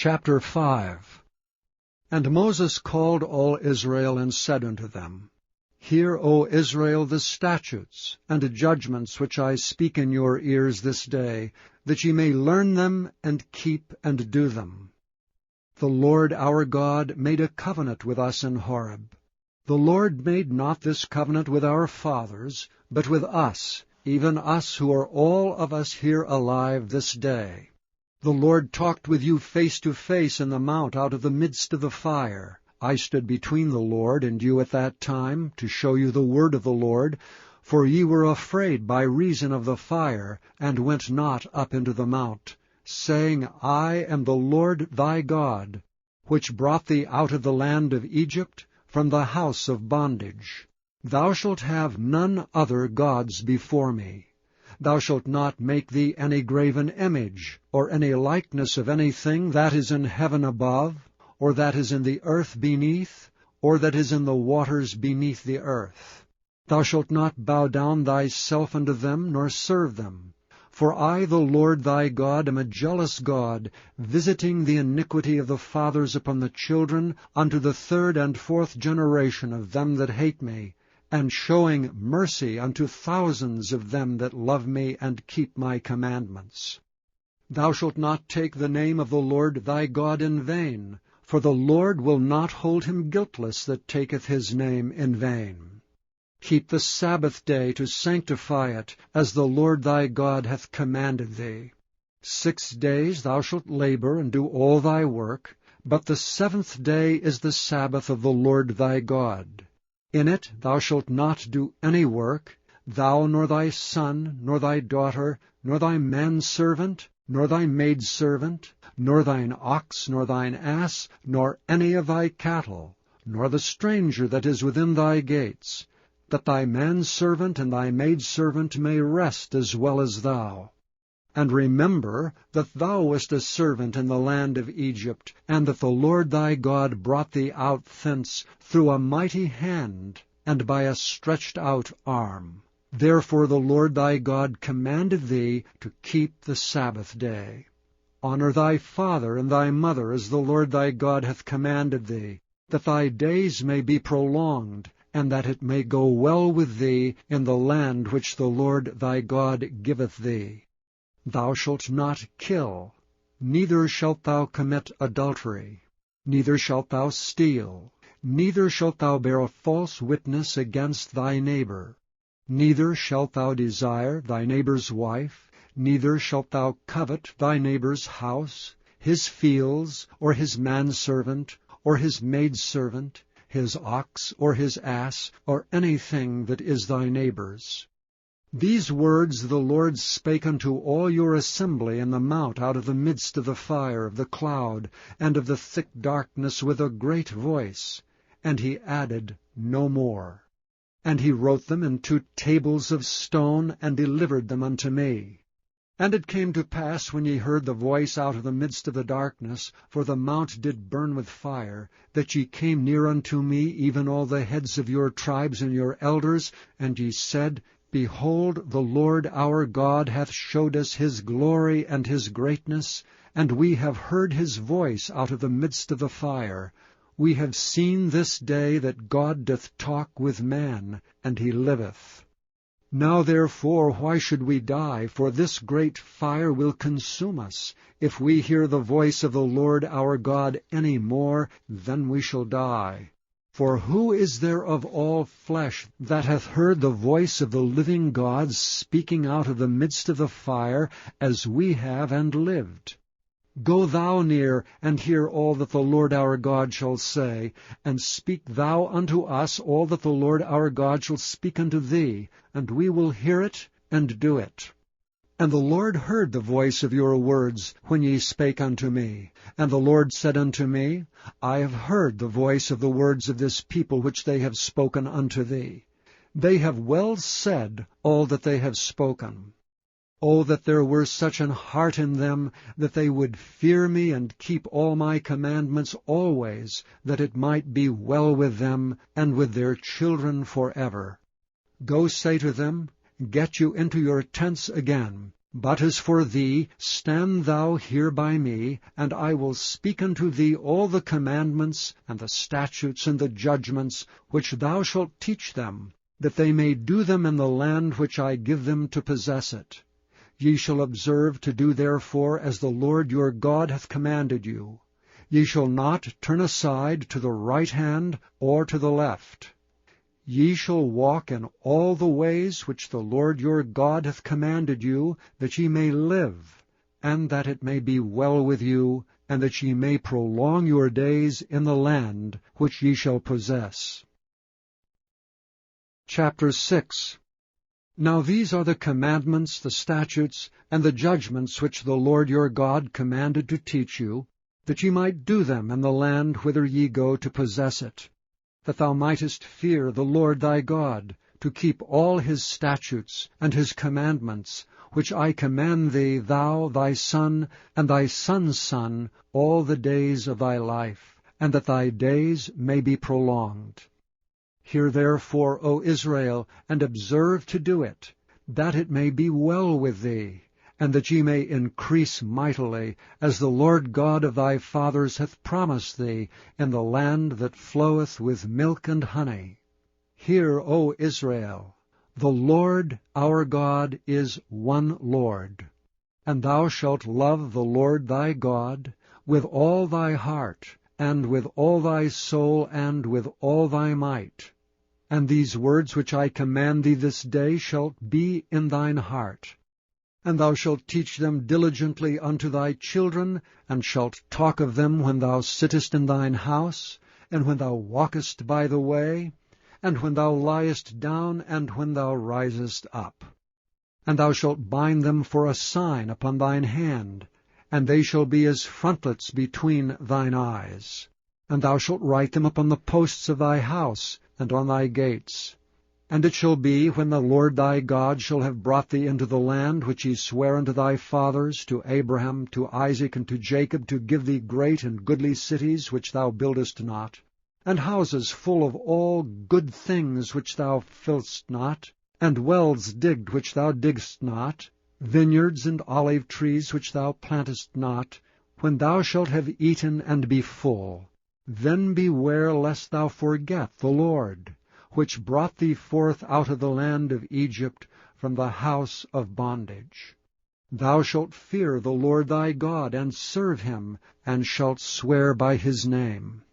Chapter 5. And Moses called all Israel, and said unto them, Hear, O Israel, the statutes and the judgments which I speak in your ears this day, that ye may learn them, and keep and do them. The Lord our God made a covenant with us in Horeb. The Lord made not this covenant with our fathers, but with us, even us who are all of us here alive this day. The Lord talked with you face to face in the mount out of the midst of the fire. I stood between the Lord and you at that time, to show you the word of the Lord, for ye were afraid by reason of the fire, and went not up into the mount, saying, I am the Lord thy God, which brought thee out of the land of Egypt, from the house of bondage. Thou shalt have none other gods before me. Thou shalt not make thee any graven image, or any likeness of anything that is in heaven above, or that is in the earth beneath, or that is in the waters beneath the earth. Thou shalt not bow down thyself unto them, nor serve them. For I, the Lord thy God, am a jealous God, visiting the iniquity of the fathers upon the children, unto the third and fourth generation of them that hate me, and showing mercy unto thousands of them that love me and keep my commandments. Thou shalt not take the name of the Lord thy God in vain, for the Lord will not hold him guiltless that taketh his name in vain. Keep the Sabbath day to sanctify it, as the Lord thy God hath commanded thee. 6 days thou shalt labor and do all thy work, but the 7th day is the Sabbath of the Lord thy God. In it thou shalt not do any work, thou nor thy son, nor thy daughter, nor thy manservant, nor thy maidservant, nor thine ox, nor thine ass, nor any of thy cattle, nor the stranger that is within thy gates, that thy manservant and thy maidservant may rest as well as thou. And remember that thou wast a servant in the land of Egypt, and that the Lord thy God brought thee out thence through a mighty hand, and by a stretched out arm. Therefore the Lord thy God commanded thee to keep the Sabbath day. Honor thy father and thy mother, as the Lord thy God hath commanded thee, that thy days may be prolonged, and that it may go well with thee in the land which the Lord thy God giveth thee. Thou shalt not kill, neither shalt thou commit adultery, neither shalt thou steal, neither shalt thou bear a false witness against thy neighbor, neither shalt thou desire thy neighbor's wife, neither shalt thou covet thy neighbor's house, his fields, or his manservant, or his maidservant, his ox, or his ass, or anything that is thy neighbor's. These words the Lord spake unto all your assembly in the mount out of the midst of the fire, of the cloud, and of the thick darkness with a great voice. And he added no more. And he wrote them in 2 tables of stone, and delivered them unto me. And it came to pass, when ye heard the voice out of the midst of the darkness, for the mount did burn with fire, that ye came near unto me, even all the heads of your tribes and your elders, and ye said, Behold, the Lord our God hath showed us his glory and his greatness, and we have heard his voice out of the midst of the fire. We have seen this day that God doth talk with man, and he liveth. Now therefore why should we die? For this great fire will consume us. If we hear the voice of the Lord our God any more, then we shall die. For who is there of all flesh that hath heard the voice of the living God speaking out of the midst of the fire, as we have, and lived? Go thou near, and hear all that the Lord our God shall say, and speak thou unto us all that the Lord our God shall speak unto thee, and we will hear it, and do it. And the Lord heard the voice of your words, when ye spake unto me. And the Lord said unto me, I have heard the voice of the words of this people which they have spoken unto thee. They have well said all that they have spoken. Oh, that there were such an heart in them, that they would fear me and keep all my commandments always, that it might be well with them and with their children forever. Go say to them, Get you into your tents again, But as for thee, stand thou here by me, and I will speak unto thee all the commandments, and the statutes, and the judgments, which thou shalt teach them, that they may do them in the land which I give them to possess it. Ye shall observe to do therefore as the Lord your God hath commanded you. Ye shall not turn aside to the right hand or to the left. Ye shall walk in all the ways which the Lord your God hath commanded you, that ye may live, and that it may be well with you, and that ye may prolong your days in the land which ye shall possess. Chapter 6. Now these are the commandments, the statutes, and the judgments which the Lord your God commanded to teach you, that ye might do them in the land whither ye go to possess it, that thou mightest fear the Lord thy God, to keep all his statutes and his commandments, which I command thee, thou, thy son, and thy son's son, all the days of thy life, and that thy days may be prolonged. Hear therefore, O Israel, and observe to do it, that it may be well with thee, and that ye may increase mightily, as the Lord God of thy fathers hath promised thee, in the land that floweth with milk and honey. Hear, O Israel, the Lord our God is one Lord. And thou shalt love the Lord thy God with all thy heart, and with all thy soul, and with all thy might. And these words which I command thee this day shall be in thine heart. And thou shalt teach them diligently unto thy children, and shalt talk of them when thou sittest in thine house, and when thou walkest by the way, and when thou liest down, and when thou risest up. And thou shalt bind them for a sign upon thine hand, and they shall be as frontlets between thine eyes. And thou shalt write them upon the posts of thy house, and on thy gates. And it shall be, when the Lord thy God shall have brought thee into the land which he sware unto thy fathers, to Abraham, to Isaac, and to Jacob, to give thee great and goodly cities which thou buildest not, and houses full of all good things which thou fillest not, and wells digged which thou diggest not, vineyards and olive trees which thou plantest not, when thou shalt have eaten and be full, then beware lest thou forget the Lord, which brought thee forth out of the land of Egypt from the house of bondage. Thou shalt fear the Lord thy God, and serve him, and shalt swear by his name.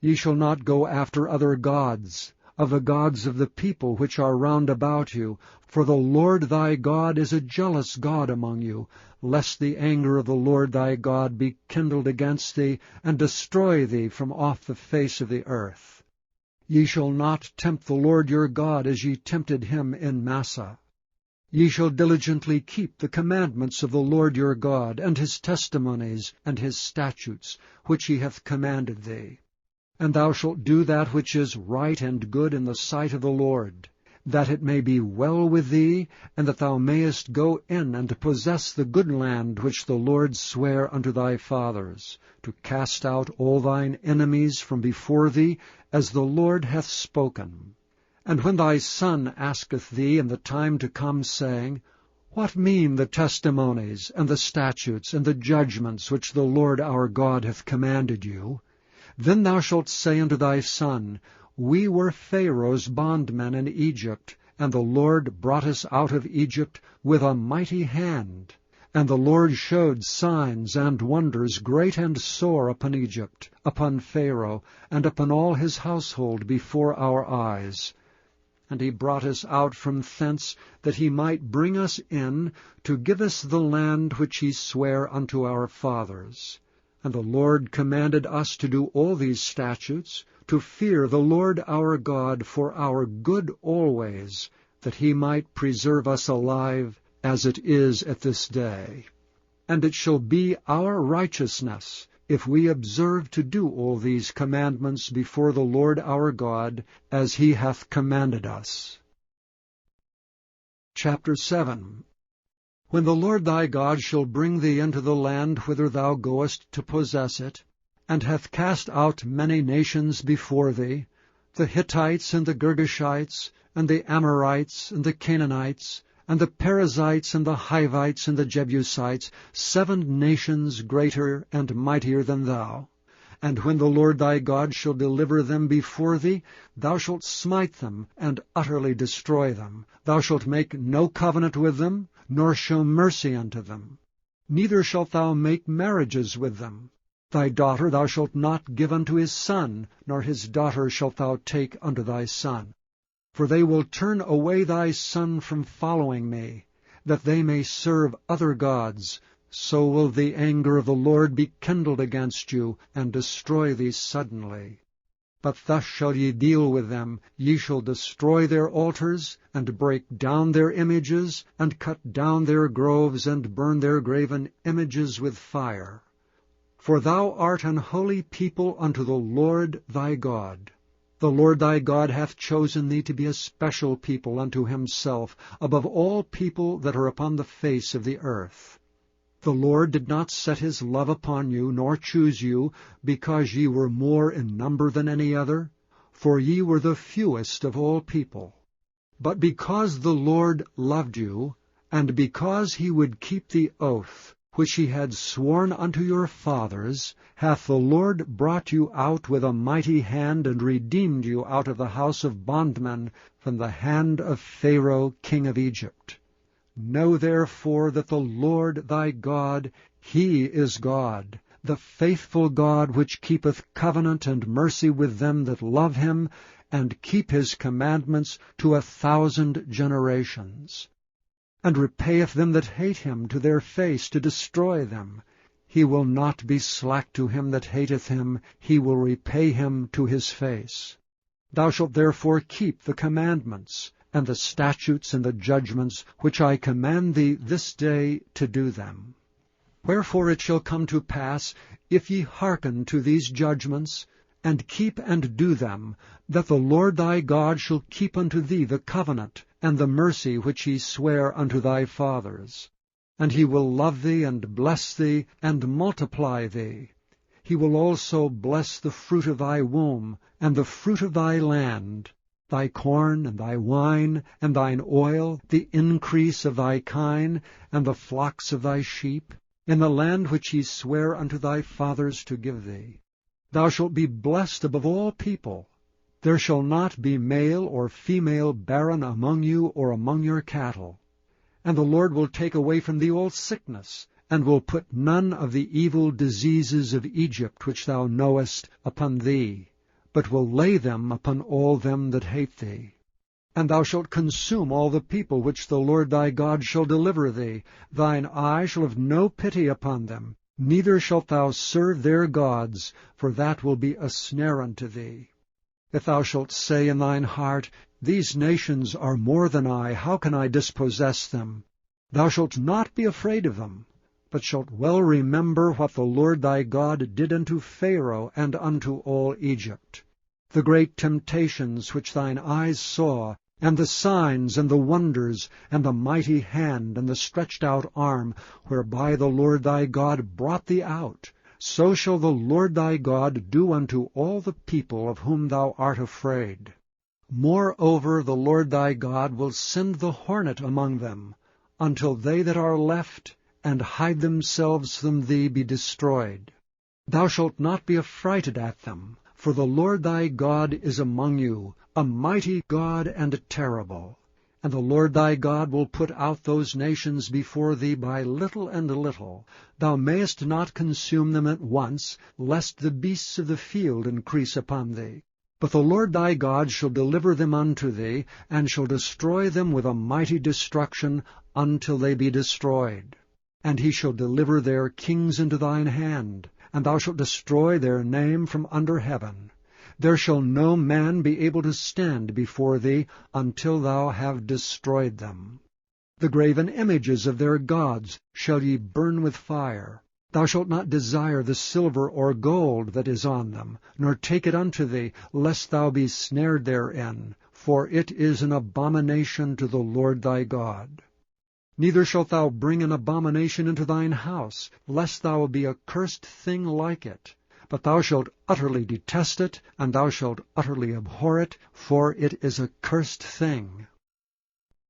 Ye shall not go after other gods, of the gods of the people which are round about you, for the Lord thy God is a jealous God among you, lest the anger of the Lord thy God be kindled against thee, and destroy thee from off the face of the earth. Ye shall not tempt the Lord your God as ye tempted him in Massah. Ye shall diligently keep the commandments of the Lord your God, and his testimonies, and his statutes, which he hath commanded thee. And thou shalt do that which is right and good in the sight of the Lord, that it may be well with thee, and that thou mayest go in and possess the good land which the Lord sware unto thy fathers, to cast out all thine enemies from before thee, as the Lord hath spoken. And when thy son asketh thee in the time to come, saying, What mean the testimonies, and the statutes, and the judgments which the Lord our God hath commanded you? Then thou shalt say unto thy son, We were Pharaoh's bondmen in Egypt, and the Lord brought us out of Egypt with a mighty hand. And the Lord showed signs and wonders great and sore upon Egypt, upon Pharaoh, and upon all his household before our eyes. And he brought us out from thence, that he might bring us in, to give us the land which he sware unto our fathers. And the Lord commanded us to do all these statutes, to fear the Lord our God for our good always, that he might preserve us alive, as it is at this day. And it shall be our righteousness, if we observe to do all these commandments before the Lord our God, as he hath commanded us. Chapter 7. When the Lord thy God shall bring thee into the land whither thou goest to possess it, and hath cast out many nations before thee, the Hittites, and the Girgashites, and the Amorites, and the Canaanites, and the Perizzites, and the Hivites, and the Jebusites, 7 nations greater and mightier than thou. And when the Lord thy God shall deliver them before thee, thou shalt smite them, and utterly destroy them. Thou shalt make no covenant with them, nor show mercy unto them. Neither shalt thou make marriages with them. Thy daughter thou shalt not give unto his son, nor his daughter shalt thou take unto thy son. For they will turn away thy son from following me, that they may serve other gods. So will the anger of the Lord be kindled against you, and destroy thee suddenly. But thus shall ye deal with them. Ye shall destroy their altars, and break down their images, and cut down their groves, and burn their graven images with fire. For thou art an holy people unto the Lord thy God. The Lord thy God hath chosen thee to be a special people unto himself, above all people that are upon the face of the earth. The Lord did not set his love upon you, nor choose you, because ye were more in number than any other, for ye were the fewest of all people. But because the Lord loved you, and because he would keep the oath which he had sworn unto your fathers, hath the Lord brought you out with a mighty hand, and redeemed you out of the house of bondmen, from the hand of Pharaoh king of Egypt. Know therefore that the Lord thy God, he is God, the faithful God, which keepeth covenant and mercy with them that love him, and keep his commandments to 1,000 generations, and repayeth them that hate him to their face, to destroy them. He will not be slack to him that hateth him, he will repay him to his face. Thou shalt therefore keep the commandments, and the statutes and the judgments, which I command thee this day to do them. Wherefore it shall come to pass, if ye hearken to these judgments, and keep and do them, that the Lord thy God shall keep unto thee the covenant and the mercy which he sware unto thy fathers. And he will love thee, and bless thee, and multiply thee. He will also bless the fruit of thy womb, and the fruit of thy land, thy corn, and thy wine, and thine oil, the increase of thy kine, and the flocks of thy sheep, in the land which he sware unto thy fathers to give thee. Thou shalt be blessed above all people. There shall not be male or female barren among you or among your cattle. And the Lord will take away from thee all sickness, and will put none of the evil diseases of Egypt which thou knowest upon thee, but will lay them upon all them that hate thee. And thou shalt consume all the people which the Lord thy God shall deliver thee. Thine eye shall have no pity upon them, neither shalt thou serve their gods, for that will be a snare unto thee. If thou shalt say in thine heart, These nations are more than I, how can I dispossess them? Thou shalt not be afraid of them, but shalt well remember what the Lord thy God did unto Pharaoh and unto all Egypt, the great temptations which thine eyes saw, and the signs and the wonders, and the mighty hand and the stretched out arm, whereby the Lord thy God brought thee out. So shall the Lord thy God do unto all the people of whom thou art afraid. Moreover, the Lord thy God will send the hornet among them, until they that are left and hide themselves from thee be destroyed. Thou shalt not be affrighted at them, for the Lord thy God is among you, a mighty God and terrible. And the Lord thy God will put out those nations before thee by little and little. Thou mayest not consume them at once, lest the beasts of the field increase upon thee. But the Lord thy God shall deliver them unto thee, and shall destroy them with a mighty destruction until they be destroyed. And he shall deliver their kings into thine hand, and thou shalt destroy their name from under heaven. There shall no man be able to stand before thee until thou have destroyed them. The graven images of their gods shall ye burn with fire. Thou shalt not desire the silver or gold that is on them, nor take it unto thee, lest thou be snared therein, for it is an abomination to the Lord thy God. Neither shalt thou bring an abomination into thine house, lest thou be a cursed thing like it. But thou shalt utterly detest it, and thou shalt utterly abhor it, for it is a cursed thing.